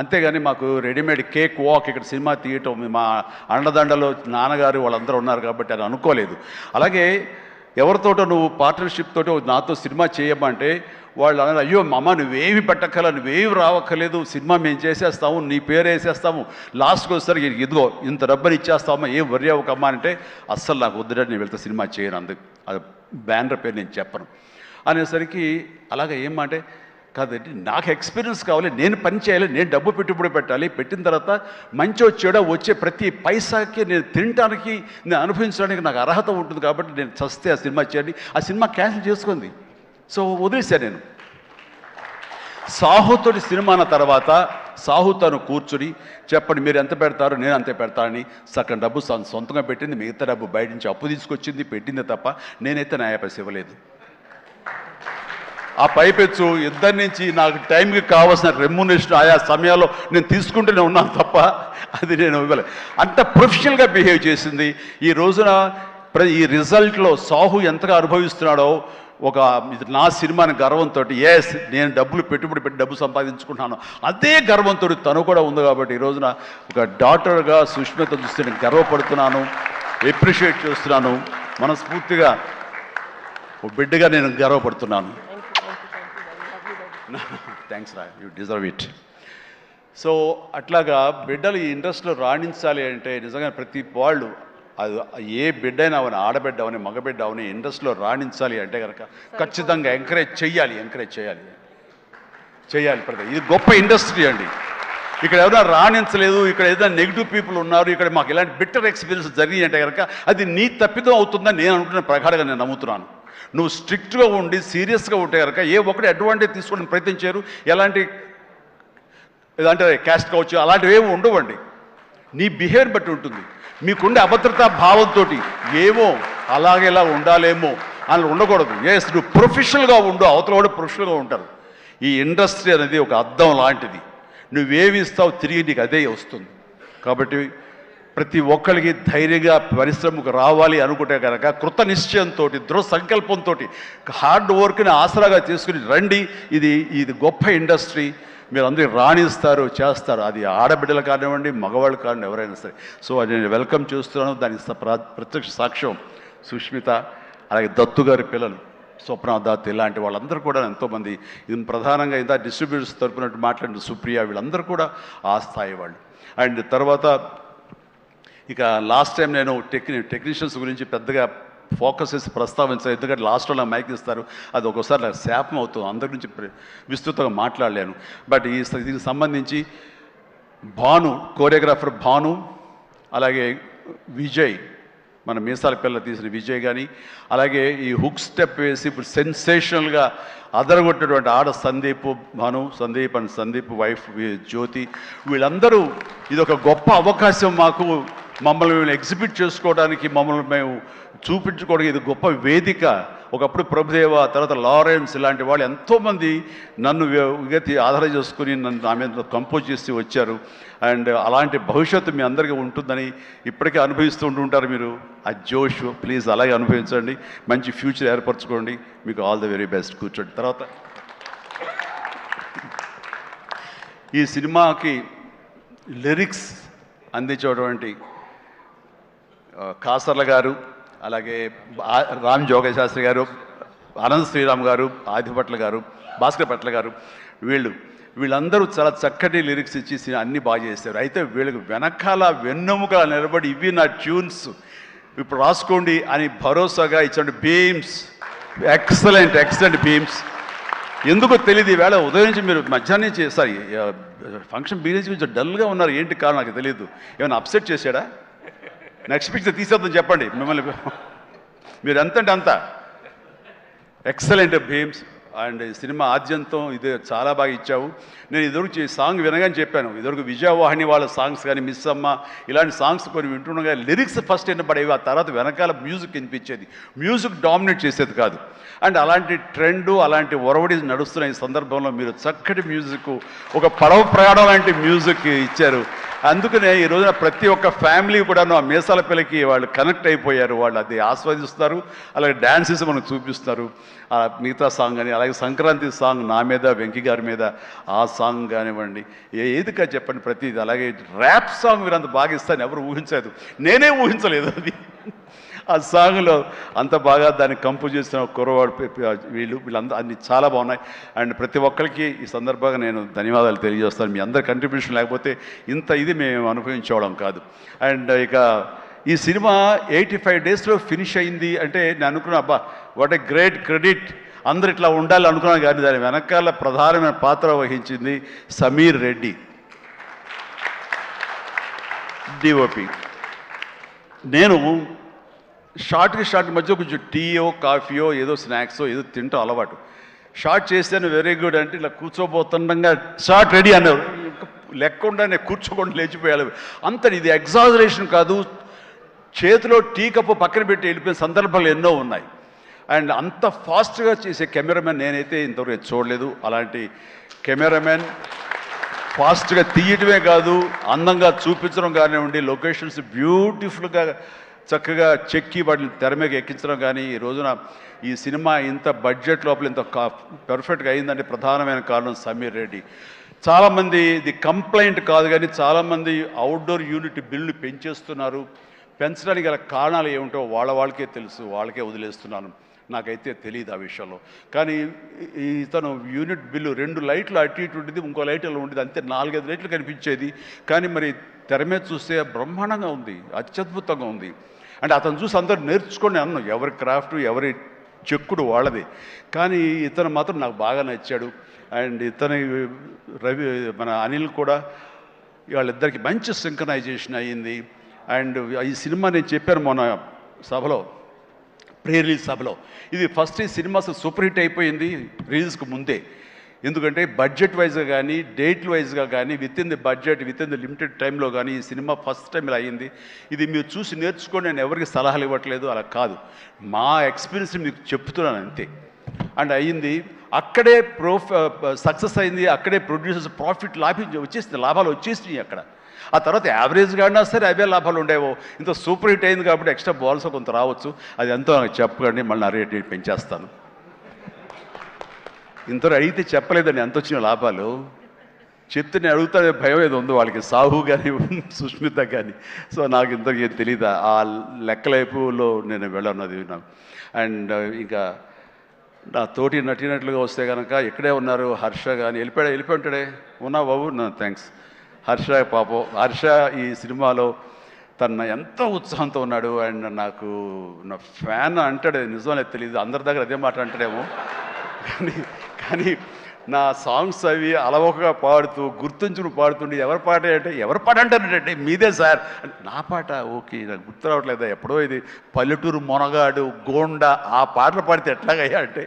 అంతేగాని మాకు రెడీమేడ్ కేక్ వాక్ ఇక్కడ సినిమా తీయటం, మా అండదండలో నాన్నగారు వాళ్ళందరూ ఉన్నారు కాబట్టి అని అనుకోలేదు. అలాగే ఎవరితోటో నువ్వు పార్ట్నర్షిప్ తోటి నాతో సినిమా చేయమంటే వాళ్ళు అన్నారు, అయ్యో అమ్మ నువ్వేమి పెట్టక్కల, నువ్వేమి రావక్కర్లేదు, సినిమా మేము చేసేస్తాము, నీ పేరు వేసేస్తాము, లాస్ట్కి వస్తారు ఇదిగో ఇంత డబ్బని ఇచ్చేస్తామా, ఏం వర్రీ అవ్వకమ్మా అంటే, అస్సలు నాకు వద్దుడంటే నేను వెళ్తే సినిమా చేయను, అందుకు అది బ్యానర్ పేరు నేను చెప్పను అనేసరికి, అలాగే ఏమంటే కాదండి నాకు ఎక్స్పీరియన్స్ కావాలి, నేను పని చేయాలి, నేను డబ్బు పెట్టుబడి పెట్టాలి, పెట్టిన తర్వాత మంచి వచ్చేడా వచ్చే ప్రతి పైసాకి నేను తినడానికి, నేను అనుభవించడానికి నాకు అర్హత ఉంటుంది కాబట్టి నేను చస్తే ఆ సినిమా చేయండి. ఆ సినిమా క్యాన్సిల్ చేసుకుంది. సో వదిలేశాను నేను. సాహుతోటి సినిమా అన్న తర్వాత సాహు తను కూర్చుని చెప్పండి మీరు ఎంత పెడతారు, నేను అంతే పెడతానని సగం డబ్బు సొంతంగా పెట్టింది, మిగతా డబ్బు బయట నుంచి అప్పు తీసుకొచ్చింది పెట్టింది తప్ప నేనైతే నా పైసలు ఇవ్వలేదు. ఆ పైపెచ్చు ఇద్దరి నుంచి నాకు టైంకి కావాల్సిన రెమ్యునరేషన్ ఆయా సమయాల్లో నేను తీసుకుంటూనే ఉన్నాను తప్ప అది నేను ఇవ్వలేదు. అంత ప్రొఫెషనల్గా బిహేవ్ చేసింది. ఈ రోజున ఈ రిజల్ట్లో సాహు ఎంతగా అనుభవిస్తున్నాడో, ఒక నా సినిమాని గర్వంతో, ఎస్ నేను పెట్టుబడి పెట్టి డబ్బు సంపాదించుకుంటున్నాను అదే గర్వంతో తను కూడా ఉంది. కాబట్టి ఈ రోజున ఒక డాటర్గా సుష్మిత చూస్తే నేను గర్వపడుతున్నాను, ఎప్రిషియేట్ చేస్తున్నాను, మనస్ఫూర్తిగా ఒక బిడ్డగా నేను గర్వపడుతున్నాను. థ్యాంక్స్ రా, యూ డిజర్వ్ ఇట్. సో అట్లాగా బిడ్డలు ఈ ఇండస్ట్రీలో రాణించాలి అంటే నిజంగా ప్రతి వాళ్ళు, అది ఏ బిడ్డ అయినా అవని, ఆడబిడ్డ అవని, మగబిడ్డ అవని, ఇండస్ట్రీలో రాణించాలి అంటే కనుక ఖచ్చితంగా ఎంకరేజ్ చేయాలి. ఇది గొప్ప ఇండస్ట్రీ అండి. ఇక్కడ ఎవరైనా రాణించలేదు, ఇక్కడ ఏదైనా నెగిటివ్ పీపుల్ ఉన్నారు, ఇక్కడ మాకు ఇలాంటి బిట్టర్ ఎక్స్పీరియన్స్ జరిగింది అంటే కనుక అది నీ తప్పిదం అవుతుందని నేను అనుకున్న ప్రకారంగా నేను నమ్ముతున్నాను. నువ్వు స్ట్రిక్ట్గా ఉండి సీరియస్గా ఉంటే కనుక ఏ ఒక్కటి అడ్వాంటేజ్ తీసుకోవడానికి ప్రయత్నం చేయరు. ఎలాంటి ఏదంటే క్యాస్ట్ కావచ్చు అలాంటివి ఏమి ఉండవండి. నీ బిహేవియర్ బట్టి ఉంటుంది. మీకుండే అభద్రతా భావంతో ఏమో అలాగేలా ఉండాలేమో అని ఉండకూడదు. ఎస్ నువ్వు ప్రొఫెషనల్గా ఉండు, అవతల కూడా ప్రొఫెషనల్గా ఉంటారు. ఈ ఇండస్ట్రీ అనేది ఒక అద్దం లాంటిది. నువ్వేమి ఇస్తావు తిరిగి నీకు అదే వస్తుంది. కాబట్టి ప్రతి ఒక్కరికి ధైర్యంగా పరిశ్రమకు రావాలి అనుకుంటే కనుక కృత నిశ్చయంతో, దృఢ సంకల్పంతో, హార్డ్ వర్క్ని ఆసరాగా తీసుకుని రండి. ఇది గొప్ప ఇండస్ట్రీ. మీరు అందరూ రాణిస్తారు, చేస్తారు. అది ఆడబిడ్డలు కానివ్వండి, మగవాళ్ళు కానివ్వండి, ఎవరైనా సరే. సో అది నేను వెల్కమ్ చేస్తున్నాను. దానికి ప్రత్యక్ష సాక్ష్యం సుష్మిత, అలాగే దత్తు గారి పిల్లలు స్వప్న దత్, ఇలాంటి వాళ్ళందరూ కూడా ఎంతోమంది, ఇది ప్రధానంగా ఇంత డిస్ట్రిబ్యూటర్స్ తరపునట్టు మాట్లాడిన సుప్రియ, వీళ్ళందరూ కూడా ఆ స్థాయి వాళ్ళు. అండ్ తర్వాత ఇక లాస్ట్ టైం నేను టెక్నీషియన్స్ గురించి పెద్దగా ఫోకస్ చేసి ప్రస్తావించాను, ఎందుకంటే లాస్ట్లో నాకు మైక్ ఇస్తారు, అది ఒక్కోసారి నాకు శాపం అవుతుంది, అందరి నుంచి విస్తృతంగా మాట్లాడలేను. బట్ దీనికి సంబంధించి భాను, కోరియోగ్రాఫర్ భాను, అలాగే విజయ్, మన మీసాల పిల్ల తీసిన విజయ్ కానీ, అలాగే ఈ హుక్ స్టెప్ వేసి ఇప్పుడు సెన్సేషనల్గా అదరగొట్టినటువంటి ఆడ సందీప్ అండ్ సందీప్ వైఫ్ జ్యోతి, వీళ్ళందరూ ఇది ఒక గొప్ప అవకాశం మాకు, మమ్మల్ని మేము ఎగ్జిబిట్ చేసుకోవడానికి, మమ్మల్ని మేము చూపించుకోవడానికి ఇది గొప్ప వేదిక, ఒకప్పుడు ప్రభుదేవ, తర్వాత లారెన్స్ ఇలాంటి వాళ్ళు ఎంతోమంది నన్ను విగతి ఆధారం చేసుకుని నన్ను నా మీద కంపోజ్ చేసి వచ్చారు. అండ్ అలాంటి భవిష్యత్తు మీ అందరికీ ఉంటుందని ఇప్పటికే అనుభవిస్తూ ఉంటుంటారు మీరు. ఆ జోష్ ప్లీజ్ అలాగే అనుభవించండి, మంచి ఫ్యూచర్ ఏర్పరచుకోండి. మీకు ఆల్ ద వెరీ బెస్ట్. కూర్చోండి. తర్వాత ఈ సినిమాకి లిరిక్స్ అందించేటువంటి కాసర్ల గారు, అలాగే రామ్ జోగశాస్త్రి గారు, అనంత శ్రీరామ్ గారు, ఆదిపట్ల గారు, భాస్కర్ పట్ల గారు, వీళ్ళందరూ చాలా చక్కటి లిరిక్స్ ఇచ్చి అన్నీ బాగా చేశారు. అయితే వీళ్ళకి వెనకాల వెన్నెముక నిలబడి ఇవి నా ట్యూన్స్ ఇప్పుడు రాసుకోండి అని భరోసాగా ఇచ్చిన బీమ్స్, ఎక్సలెంట్ బీమ్స్. ఎందుకో తెలియదు, ఈవేళ ఉదయం నుంచి మీరు మధ్యాహ్నం నుంచి సారీ ఫంక్షన్ బీరేజ్ కొంచెం డల్గా ఉన్నారు. ఏంటి కారణం నాకు తెలియదు. ఏమైనా అప్సెట్ చేశాడా? నెక్స్ట్ పిక్చర్ తీసేద్దాం చెప్పండి. మిమ్మల్ని మీరు ఎంతంటే అంత ఎక్సలెంట్ బీమ్స్. అండ్ సినిమా ఆద్యంతం ఇదే చాలా బాగా ఇచ్చావు. నేను ఇదివరకు సాంగ్ వినగానే చెప్పాను, ఇదివరకు విజయవాహిని వాళ్ళ సాంగ్స్ కానీ మిస్ అమ్మ ఇలాంటి సాంగ్స్ కొన్ని వింటుండగా లిరిక్స్ ఫస్ట్ వినపడేవి, ఆ తర్వాత వెనకాల మ్యూజిక్ వినిపించేది. మ్యూజిక్ డామినేట్ చేసేది కాదు. అండ్ అలాంటి ట్రెండ్, అలాంటి ఒరవడి నడుస్తున్న ఈ సందర్భంలో మీరు చక్కటి మ్యూజిక్, ఒక పడవ ప్రయాణం లాంటి మ్యూజిక్ ఇచ్చారు. అందుకనే ఈ రోజున ప్రతి ఒక్క ఫ్యామిలీ కూడా ఆ మీసాల పిల్లకి వాళ్ళు కనెక్ట్ అయిపోయారు. వాళ్ళు అది ఆస్వాదిస్తారు, అలాగే డ్యాన్సెస్ మనకు చూపిస్తారు. మిగతా సాంగ్ అని, అలాగే సంక్రాంతి సాంగ్ నా మీద వెంకీ గారి మీద ఆ సాంగ్ కానివ్వండి, ఏదిగా చెప్పండి ప్రతిది. అలాగే ర్యాప్ సాంగ్ మీరు అంత బాగా ఇస్తాను ఎవరు ఊహించలేదు, నేనే ఊహించలేదు అది. ఆ సాంగ్లో అంత బాగా దాన్ని కంపోజ్ చేసిన కుర్రవాడు వీళ్ళందరూ అన్ని చాలా బాగున్నాయి. అండ్ ప్రతి ఒక్కరికి ఈ సందర్భంగా నేను ధన్యవాదాలు తెలియజేస్తాను. మీ అందరి కంట్రిబ్యూషన్ లేకపోతే ఇంత ఇది మేము అనుభవించుకోవడం కాదు. అండ్ ఇక ఈ సినిమా 85 డేస్లో ఫినిష్ అయింది అంటే నేను అనుకున్నా, అబ్బా వాట్ ఏ గ్రేట్ క్రెడిట్, అందరు ఇట్లా ఉండాలి అనుకున్నాను. కానీ దాని వెనకాల ప్రధానమైన పాత్ర వహించింది సమీర్ రెడ్డి, డిఓపి. నేను షార్ట్ మధ్య కొంచెం టీయో కాఫీయో ఏదో స్నాక్సో ఏదో తింటూ అలవాటు. షార్ట్ చేశాను, వెరీ గుడ్ అంటే ఇలా కూర్చోబోతుండగా షార్ట్ రెడీ అన్నారు. లెక్కకుండా నేను కూర్చోకుండా లేచిపోయాలి. అంత ఇది ఎగ్జాజరేషన్ కాదు, చేతిలో టీ కప్పు పక్కన పెట్టి వెళ్ళిపోయిన సందర్భాలు ఎన్నో ఉన్నాయి. అండ్ అంత ఫాస్ట్గా చేసే కెమెరామెన్ నేనైతే ఇంతవరకు చూడలేదు. అలాంటి కెమెరామెన్ ఫాస్ట్గా తీయటమే కాదు, అందంగా చూపించడం కానివ్వండి, లొకేషన్స్ బ్యూటిఫుల్గా చక్కగా చెక్కి వాటిని తెర మీద ఎక్కించడం కానీ, ఈ రోజున ఈ సినిమా ఇంత బడ్జెట్ లోపల ఇంత పర్ఫెక్ట్గా అయిందంటే ప్రధానమైన కారణం సమీర్ రెడ్డి. చాలామంది ఇది కంప్లైంట్ కాదు కానీ చాలామంది అవుట్డోర్ యూనిట్ బిల్లు పెంచేస్తున్నారు. పెంచడానికి గల కారణాలు ఏమిటో వాళ్ళకే తెలుసు, వాళ్ళకే వదిలేస్తున్నాను, నాకైతే తెలియదు ఆ విషయంలో. కానీ ఇతను యూనిట్ బిల్లు 2 లైట్లు అటు ఇటు ఉండేది, ఇంకో లైట్ అలా ఉండేది, అంతే 4-5 లైట్లు కనిపించేది. కానీ మరి తెర మీద చూస్తే బ్రహ్మాండంగా ఉంది, అత్యద్భుతంగా ఉంది. అంటే అతను చూసి అందరూ నేర్చుకొని అన్నాను, ఎవరి క్రాఫ్ట్ ఎవరి చెక్కుడు వాళ్ళది. కానీ ఇతను మాత్రం నాకు బాగా నచ్చాడు. అండ్ ఇతని మన అనిల్ కూడా వాళ్ళిద్దరికి మంచి సింక్రనైజేషన్ అయ్యింది. అండ్ ఈ సినిమా నేను చెప్పాను మొన్న సభలో, ప్రీ రిలీజ్ సభలో, ఇది ఫస్ట్ ఈ సినిమా సూపర్ హిట్ అయిపోయింది రిలీజ్కి ముందే. ఎందుకంటే బడ్జెట్ వైజ్గా కానీ డేట్ వైజ్గా కానీ with in the budget with in the limited టైంలో కానీ ఈ సినిమా ఫస్ట్ టైం ఇలా అయ్యింది. ఇది మీరు చూసి నేర్చుకొని నేను ఎవరికి సలహాలు ఇవ్వట్లేదు, అలా కాదు, మా ఎక్స్పీరియన్స్ మీకు చెప్తున్నాను అంతే. అండ్ అయ్యింది, అక్కడే సక్సెస్ అయింది, అక్కడే ప్రొడ్యూసర్స్ ప్రాఫిట్ లాభాలు వచ్చేసినాయి అక్కడ. ఆ తర్వాత యావరేజ్గా అయినా సరే అవే లాభాలు ఉండేవో. ఇంత సూపర్ హిట్ అయింది కాబట్టి ఎక్స్ట్రా బాల్స్ కొంత రావచ్చు, అది ఎంతో నాకు చెప్పకండి, మళ్ళీ నా రేట్ పెంచేస్తాను. ఇంతలో అడిగితే చెప్పలేదండి ఎంత వచ్చిన లాభాలు, చెప్తే నేను అడుగుతానే భయం ఏదో ఉంది వాళ్ళకి, సాహు కానీ సుష్మిత కానీ. సో నాకు ఇంతకీ తెలియదు, ఆ లెక్కలైపులో నేను వెళ్ళన్నది నాకు. అండ్ ఇంకా నా తోటి నటినట్లుగా వస్తే కనుక ఇక్కడే ఉన్నారు హర్ష కానీ, వెళ్ళిపోయి ఉంటాడే, ఉన్నా బాబు నా థ్యాంక్స్. హర్ష పాపం, హర్ష ఈ సినిమాలో తన ఎంతో ఉత్సాహంతో ఉన్నాడు. అండ్ నాకు నా ఫ్యాన్ అంటాడు, నిజమనే తెలియదు, అందరి దగ్గర అదే మాట అంటాడేమో, కానీ నా సాంగ్స్ అవి అలవకగా పాడుతూ గుర్తుంచుకుని పాడుతుండే, ఎవరి పాట అంటే ఎవరి పాట అంటారంటే మీదే సార్ అంటే, నా పాట ఓకే నాకు గుర్తు రావట్లేదా, ఎప్పుడో ఇది పల్లెటూరు మొనగాడు గోండా ఆ పాటలు పాడితే ఎట్లాగయ్యా అంటే,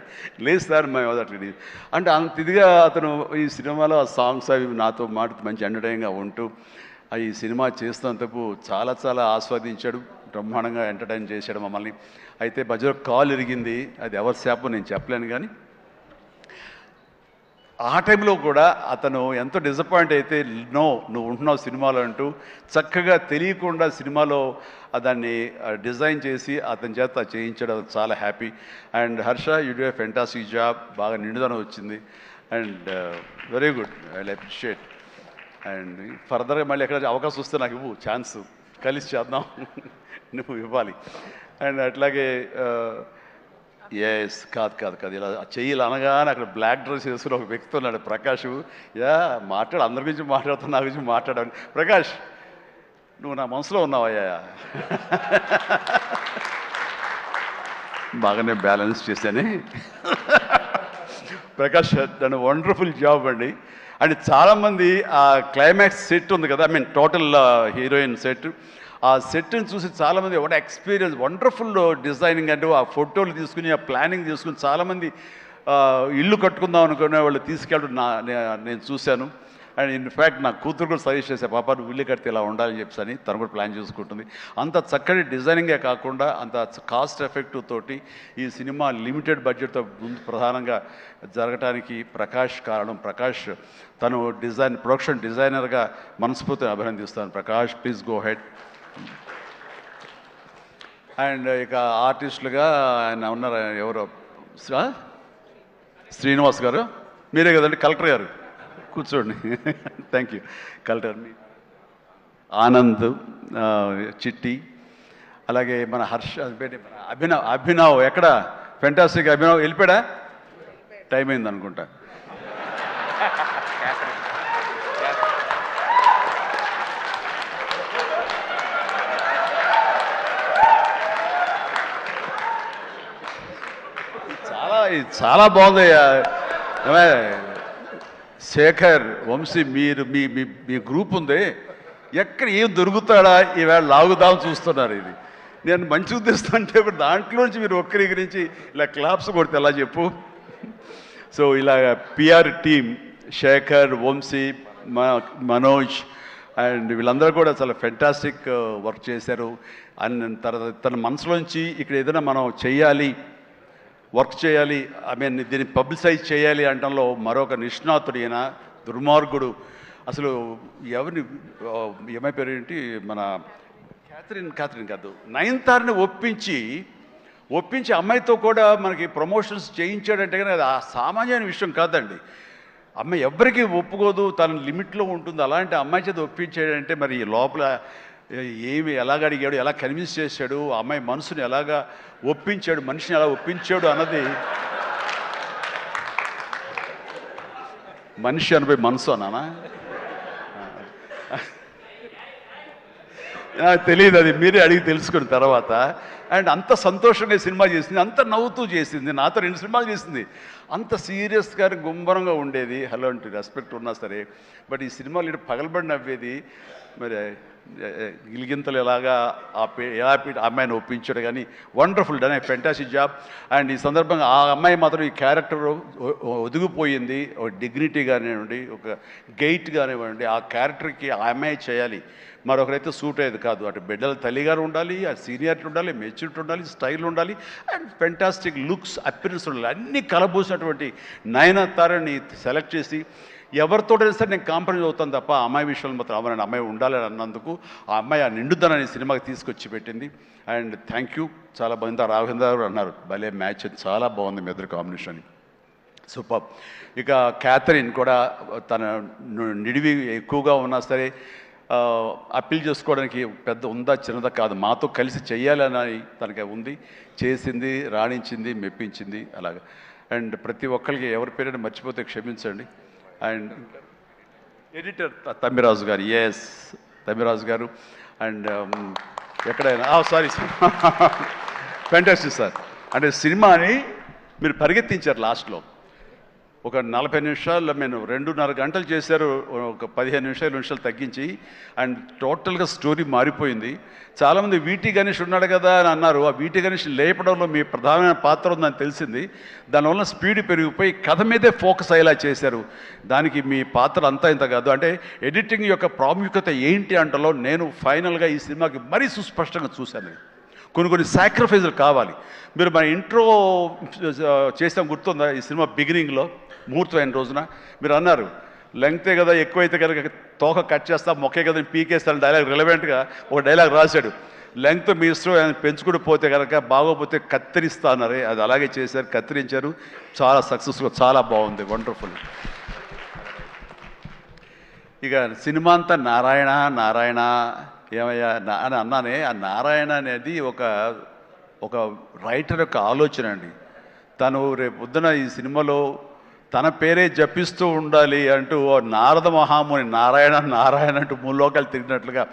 లేదు సార్ మేము అట్లా అంటే అంత ఇదిగా అతను ఈ సినిమాలో ఆ సాంగ్స్ అవి నాతో మాట మంచి ఎంటర్టైన్గా ఉంటూ. ఈ సినిమా చేస్తున్నందుకు చాలా చాలా ఆస్వాదించాడు, బ్రహ్మాండంగా ఎంటర్టైన్ చేశాడు మమ్మల్ని. అయితే మధ్యలో కాల్ ఇరిగింది, అది ఎవరి శాపం నేను చెప్పలేను. కానీ ఆ టైంలో కూడా అతను ఎంతో డిసప్పాయింట్ అయితే, నో నువ్వు ఉంటున్నావు సినిమాలో అంటూ చక్కగా తెలియకుండా సినిమాలో దాన్ని డిజైన్ చేసి అతని చేత చేయించడం చాలా happy. And Harsha, you do a fantastic job, బాగా నిండుదనం వచ్చింది. And very good, I appreciate. And ఫర్దర్గా మళ్ళీ ఎక్కడ అవకాశం వస్తే నాకు ఇవ్వు, ఛాన్స్ కలిసి చేద్దాం, నువ్వు ఇవ్వాలి. అండ్ అట్లాగే ఎస్, కాదు ఇలా చెయ్యాలి అనగానే అక్కడ బ్లాక్ డ్రెస్ వేసుకుని ఒక వ్యక్తి ఉన్నాడు, ప్రకాష్. మాట్లాడు, అందరి గురించి మాట్లాడుతున్నా, నా గురించి మాట్లాడాను. ప్రకాష్, నువ్వు నా మనసులో ఉన్నావయ్యా. బాగానే బ్యాలెన్స్ చేశాను. ప్రకాష్ దాని వండర్ఫుల్ జాబ్ అండి. అండ్ చాలామంది ఆ క్లైమాక్స్ సెట్ ఉంది కదా, I mean total heroine set, ఆ సెట్ని చూసి చాలామంది ఒక ఎక్స్పీరియన్స్, వండర్ఫుల్ డిజైనింగ్ అంటే ఆ ఫోటోలు తీసుకుని ఆ ప్లానింగ్ తీసుకుని చాలామంది ఇల్లు కట్టుకుందాం అనుకునే వాళ్ళు తీసుకెళ్ళడం నేను చూశాను. అండ్ ఇన్ఫ్యాక్ట్ నా కూతురు కూడా సజెస్ట్ చేసే, పాప నువ్వు ఇల్లు కడితే ఇలా ఉండాలని చెప్పని తను కూడా ప్లాన్ చేసుకుంటుంది. అంత చక్కటి డిజైనింగే కాకుండా అంత కాస్ట్ ఎఫెక్టివ్ తోటి ఈ సినిమా లిమిటెడ్ బడ్జెట్తో ముందు ప్రధానంగా జరగటానికి ప్రకాష్ కారణం. ప్రకాష్ తను ప్రొడక్షన్ డిజైనర్గా మనస్ఫూర్తిగా అభినందిస్తాను. Prakash, please go head. And ఇక ఆర్టిస్టులుగా ఆయన ఉన్నారు, ఎవరో శ్రీనివాస్ గారు, మీరే కదండి కలెక్టర్ గారు, కూర్చోండి. Thank you. కలెక్టర్ ఆనంద్, చిట్టి, అలాగే మన హర్ష, అభినవ్ ఎక్కడ ఫెంటాస్టిక్ అభినవ్ వెళ్ళిపోయాడా, టైం అయింది అనుకుంటా. చాలా బాగుందయ్యా. శేఖర్, వంశీ, మీరు మీ గ్రూప్ ఉంది, ఎక్కడ ఏం దొరుకుతాడా ఈవేళ లాగుదాం చూస్తున్నారు. ఇది నేను మంచి ఉద్దేశం అంటే దాంట్లోంచి మీరు ఒక్కరి గురించి ఇలా క్లాప్స్ కొడితే ఎలా చెప్పు. సో ఇలా PR team Shekhar, Vamsi, Manoj and వీళ్ళందరూ కూడా చాలా ఫెంటాస్టిక్ వర్క్ చేశారు. అండ్ తర్వాత తన మనసులోంచి ఇక్కడ ఏదైనా మనం వర్క్ చేయాలి, ఐ మీన్ దీన్ని పబ్లిసైజ్ చేయాలి అంటంలో మరొక నిష్ణాతుడు ఈయన, దుర్మార్గుడు. అసలు ఎవరిని, ఏమై పేరు ఏంటి, మన క్యాథరిన్ కాదు, నయనతారని ఒప్పించి అమ్మాయితో కూడా మనకి ప్రమోషన్స్ చేయించాడంటే కానీ అది ఆ సామాన్యమైన విషయం కాదండి. అమ్మాయి ఎవరికి ఒప్పుకోదు, తన లిమిట్లో ఉంటుంది. అలాంటి అమ్మాయి చేత ఒప్పించాడంటే మరి లోపల ఏమి ఎలాగ అడిగాడు, ఎలా కన్విన్స్ చేశాడు, అమ్మాయి మనసుని ఎలాగా ఒప్పించాడు, మనిషిని ఎలా ఒప్పించాడు అన్నది, మనిషి అనిపోయి మనసు అన్నానా తెలియదు, అది మీరే అడిగి తెలుసుకున్న తర్వాత. అండ్ అంత సంతోషంగా సినిమా చేసింది, అంత నవ్వుతూ చేసింది, నాతో 2 సినిమాలు చేసింది. అంత సీరియస్గా గుంభరంగా ఉండేది, హలో అంటే రెస్పెక్ట్ ఉన్నా సరే. బట్ ఈ సినిమాలు పగలబడి నవ్వేది. మరి గిలిగింతలు ఎలాగా ఎలా అమ్మాయిని ఒప్పించాడు. కానీ wonderful done, fantastic job. And ఈ సందర్భంగా ఆ అమ్మాయి మాత్రం ఈ క్యారెక్టర్ ఒదిగిపోయింది. ఒక డిగ్నిటీ కానివ్వండి, ఒక గెయిట్ కానివ్వండి, ఆ క్యారెక్టర్కి ఆ అమ్మాయి చేయాలి, మరొకరైతే సూట్ అయ్యేది కాదు. అటు బిడ్డల తల్లిగారు ఉండాలి, అటు సీనియారిటీ ఉండాలి, మెచ్యూరిటీ ఉండాలి, స్టైల్ ఉండాలి, అండ్ ఫెంటాస్టిక్ లుక్స్, అపిరెన్స్ ఉండాలి. అన్నీ కలబోసినటువంటి నయనతారని సెలెక్ట్ చేసి ఎవరితోటైనా సరే నేను కాంప్రమైజ్ అవుతాను తప్ప అమ్మాయి విషయంలో మాత్రం అమ్మాయి అమ్మాయి ఉండాలని అన్నందుకు ఆ అమ్మాయి ఆ నిండుదనాన్ని సినిమాకి తీసుకొచ్చి పెట్టింది. And thank you. చాలా బాగుంది. రాఘవేంద్ర గారు అన్నారు భలే మ్యాచ్, చాలా బాగుంది మీ ఇద్దరు కాంబినేషన్, సూపర్. ఇక క్యాథరిన్ కూడా తన నిడివి ఎక్కువగా ఉన్నా సరే అప్పీల్ చేసుకోవడానికి పెద్ద ఉందా చిన్నదా కాదు, మాతో కలిసి చెయ్యాలని తనకి ఉంది, చేసింది, రాణించింది, మెప్పించింది అలాగా. అండ్ ప్రతి ఒక్కరికి ఎవరి పేరైనా మర్చిపోతే క్షమించండి. అండ్ ఎడిటర్ తమ్మిరాజు గారు, ఎస్ తమ్మిరాజు గారు. అండ్ ఎక్కడైనా సారీ ఫ్యాంటాస్టిక్ సార్, అంటే సినిమాని మీరు పరిగెత్తించారు లాస్ట్లో. ఒక 40 నిమిషాలు నేను 2.5 గంటలు చేశారు, ఒక 15 నిమిషాలు తగ్గించి. అండ్ టోటల్గా స్టోరీ మారిపోయింది. చాలామంది వీటి గణేష్ ఉన్నాడు కదా అని అన్నారు. ఆ వీటి గణేష్ లేపడంలో మీ ప్రధానమైన పాత్ర ఉందని తెలిసింది. దానివల్ల స్పీడ్ పెరిగిపోయి కథ మీదే ఫోకస్ అయ్యేలా చేశారు. దానికి మీ పాత్ర అంతా ఇంత కాదు. అంటే ఎడిటింగ్ యొక్క ప్రాముఖ్యత ఏంటి అంటలో నేను ఫైనల్గా ఈ సినిమాకి మరీ సుస్పష్టంగా చూశాను. కొన్ని సాక్రిఫైజులు కావాలి. మీరు మన ఇంట్రో చేసాం గుర్తుందా? ఈ సినిమా బిగినింగ్లో ముహూర్తం అయిన రోజున మీరు అన్నారు, లెంగ్తే కదా ఎక్కువైతే కనుక తోక కట్ చేస్తా, మొక్కే కదా పీకేస్తాను డైలాగ్. రిలవెంట్గా ఒక డైలాగ్ రాశాడు, లెంగ్త్ మీ ఇష్టం, ఆయన పెంచుకుంటూ పోతే కనుక బాగోపోతే కత్తిరిస్తా అన్నారే, అది అలాగే చేశారు, కత్తిరించారు. చాలా సక్సెస్ఫుల్, చాలా బాగుంది, వండర్ఫుల్. ఇక సినిమా అంతా నారాయణ నారాయణ ఏమయ్యా అని అన్నానే. ఆ నారాయణ అనేది ఒక రైటర్ యొక్క ఆలోచన అండి. తను రేపు పొద్దున ఈ సినిమాలో తన పేరే జపిస్తూ ఉండాలి అంటూ నారద మహాముని నారాయణ నారాయణ అంటూ మూలోకాలు తిరిగినట్లుగా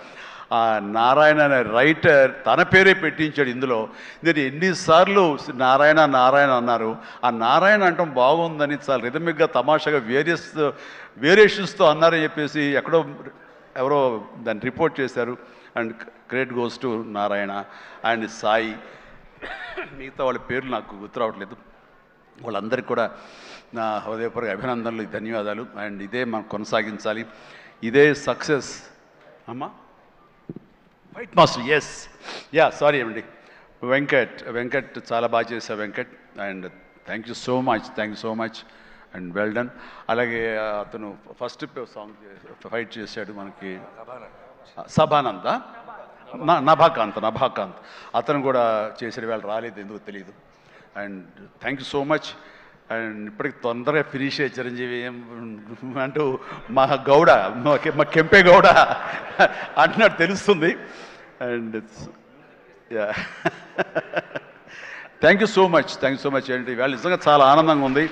ఆ నారాయణ అనే రైటర్ తన పేరే పెట్టించాడు ఇందులో. నేను ఎన్నిసార్లు నారాయణ నారాయణ అన్నారు. ఆ నారాయణ అంటాం బాగుందని చాలా రిథమిక్గా తమాషాగా వేరియేషన్స్తో అన్నారని చెప్పేసి ఎవరో దాన్ని రిపోర్ట్ చేశారు. And credit goes to Narayana and Sai. మిగతా వాళ్ళ పేర్లు నాకు గుర్తు రావట్లేదు. వాళ్ళందరికీ కూడా నా హృదయపూర్వక అభినందనలు, ధన్యవాదాలు. అండ్ ఇదే మనం కొనసాగించాలి, ఇదే సక్సెస్. అమ్మా వైట్ మాస్టర్, ఎస్ సారీ అండి, వెంకట్ చాలా బాగా చేశారు Venkat. And thank you so much and well done. అలాగే అతను ఫస్ట్ సాంగ్ ఫైట్ చేశాడు మనకి సభానంద, నభాకాంత్ అతను కూడా చేసాడు. వాళ్ళు రాలేదు, ఎందుకు తెలియదు. And thank you so much. And ఇప్పటికి తొందరగా ఫినిష్ అయ్యే చిరంజీవి అంటూ మా గౌడ, మా కెంపే గౌడ అంటున్నట్టు తెలుస్తుంది. And thank you so much అండి. వాళ్ళు నిజంగా చాలా ఆనందంగా ఉంది.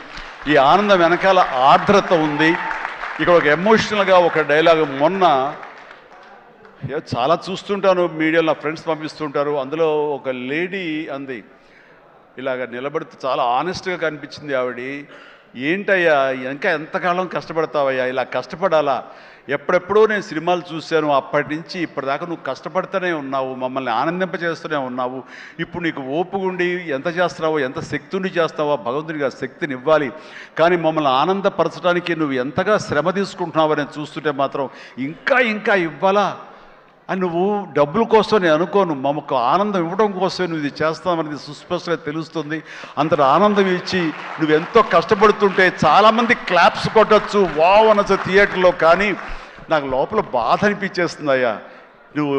ఈ ఆనందం వెనకాల ఆర్ద్రత ఉంది. ఇక్కడ ఒక ఎమోషనల్గా ఒక డైలాగ్ మొన్న చాలా చూస్తుంటాను మీడియాలో, నా ఫ్రెండ్స్ పంపిస్తుంటారు. అందులో ఒక లేడీ అంది, ఇలాగ నిలబడితే చాలా ఆనెస్ట్గా కనిపించింది ఆవిడ. ఏంటయ్యా ఇంకా ఎంతకాలం కష్టపడతావయ్యా, ఇలా కష్టపడాలా? ఎప్పుడెప్పుడో నేను సినిమాలు చూశాను, అప్పటి నుంచి ఇప్పటిదాకా నువ్వు కష్టపడుతూనే ఉన్నావు, మమ్మల్ని ఆనందింపజేస్తూనే ఉన్నావు. ఇప్పుడు నీకు ఓపుగుండి ఎంత చేస్తున్నావో, ఎంత శక్తిని చేస్తావో, భగవంతునికి ఆ శక్తిని ఇవ్వాలి. కానీ మమ్మల్ని ఆనందపరచడానికి నువ్వు ఎంతగా శ్రమ తీసుకుంటున్నావు అని చూస్తుంటే మాత్రం ఇంకా ఇవ్వాలా అని నువ్వు డబ్బుల కోసం నేను అనుకోను, మమ్మకు ఆనందం ఇవ్వడం కోసం నువ్వు ఇది చేస్తామనేది సుస్పష్టంగా తెలుస్తుంది. అంతటి ఆనందం ఇచ్చి నువ్వు ఎంతో కష్టపడుతుంటే చాలామంది క్లాప్స్ కొట్టచ్చు, వావ్ అనొచ్చు థియేటర్లో. కానీ నాకు లోపల బాధ అనిపించేస్తుందయ్యా. నువ్వు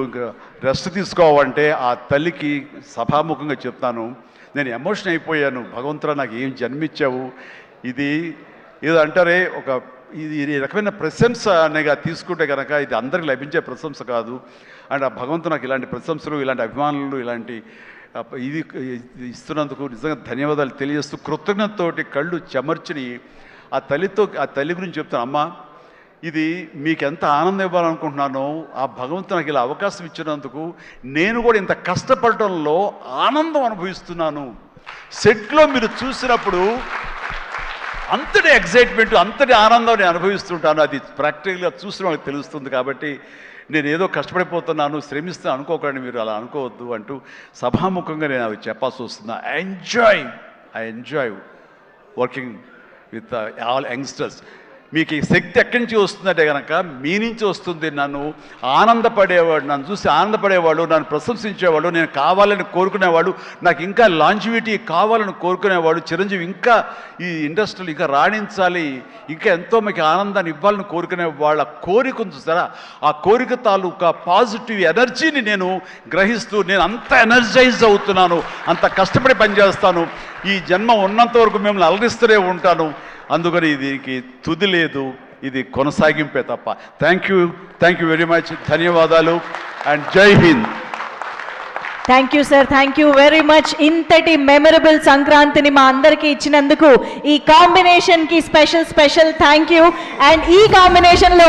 రెస్ట్ తీసుకోవంటే ఆ తల్లికి సభాముఖంగా చెప్తాను, నేను ఎమోషన్ అయిపోయాను. భగవంతుడా నాకు ఏం జన్మించావు. ఇది ఏదో అంటారే, ఈ రకమైన ప్రశంస అనేగా తీసుకుంటే కనుక ఇది అందరికి లభించే ప్రశంస కాదు. అండ్ ఆ భగవంతుడు నాకు ఇలాంటి ప్రశంసలు, ఇలాంటి అభిమానులు, ఇలాంటి ఇది ఇస్తున్నందుకు నిజంగా ధన్యవాదాలు తెలియజేస్తూ కృతజ్ఞతతోటి కళ్ళు చెమర్చిని ఆ తల్లి గురించి చెప్తాను. అమ్మ, ఇది మీకు ఎంత ఆనందం ఇవ్వాలనుకుంటున్నానో ఆ భగవంతుడు నాకు ఇలా అవకాశం ఇచ్చినందుకు నేను కూడా ఇంత కష్టపడటంలో ఆనందం అనుభవిస్తున్నాను. సెట్లో మీరు చూసినప్పుడు అంతటి ఎగ్జైట్మెంట్, అంతటి ఆనందం నేను అనుభవిస్తుంటాను. అది ప్రాక్టికల్గా చూసిన వాళ్ళకి తెలుస్తుంది. కాబట్టి నేను ఏదో కష్టపడిపోతున్నాను, శ్రమిస్తాను అనుకోకండి, మీరు అలా అనుకోవద్దు అంటూ సభాముఖంగా నేను అవి చెప్పాల్సి వస్తుంది. I enjoy working with all youngsters. మీకు ఈ శక్తి ఎక్కడి నుంచి వస్తుందంటే కనుక మీ నుంచి వస్తుంది. నన్ను చూసి ఆనందపడేవాడు, నన్ను ప్రశంసించేవాడు, నేను కావాలని కోరుకునేవాడు, నాకు ఇంకా లాంజివిటీ కావాలని కోరుకునేవాడు, చిరంజీవి ఇంకా ఈ ఇండస్ట్రీలో ఇంకా రాణించాలి, ఇంకా ఎంతో మీకు ఆనందాన్ని ఇవ్వాలని కోరుకునే వాళ్ళ కోరిక ఉంది చూసారా, ఆ కోరిక తాలూకా పాజిటివ్ ఎనర్జీని నేను గ్రహిస్తూ నేను అంత ఎనర్జైజ్ అవుతున్నాను, అంత కష్టపడి పనిచేస్తాను. ఈ జన్మ ఉన్నంత వరకు మిమ్మల్ని అలరిస్తూనే ఉంటాను. అందుకని దీనికి తుది లేదు, ఇది కొనసాగింపే తప్ప. Thank you very much. ధన్యవాదాలు అండ్ జై Hind. Thank you sir, thank you very much. ఇంతటి మెమరబుల్ సంక్రాంతిని మా అందరికీ ఇచ్చినందుకు ఈ కాంబినేషన్కి స్పెషల్ థ్యాంక్ యూ. అండ్ ఈ కాంబినేషన్లో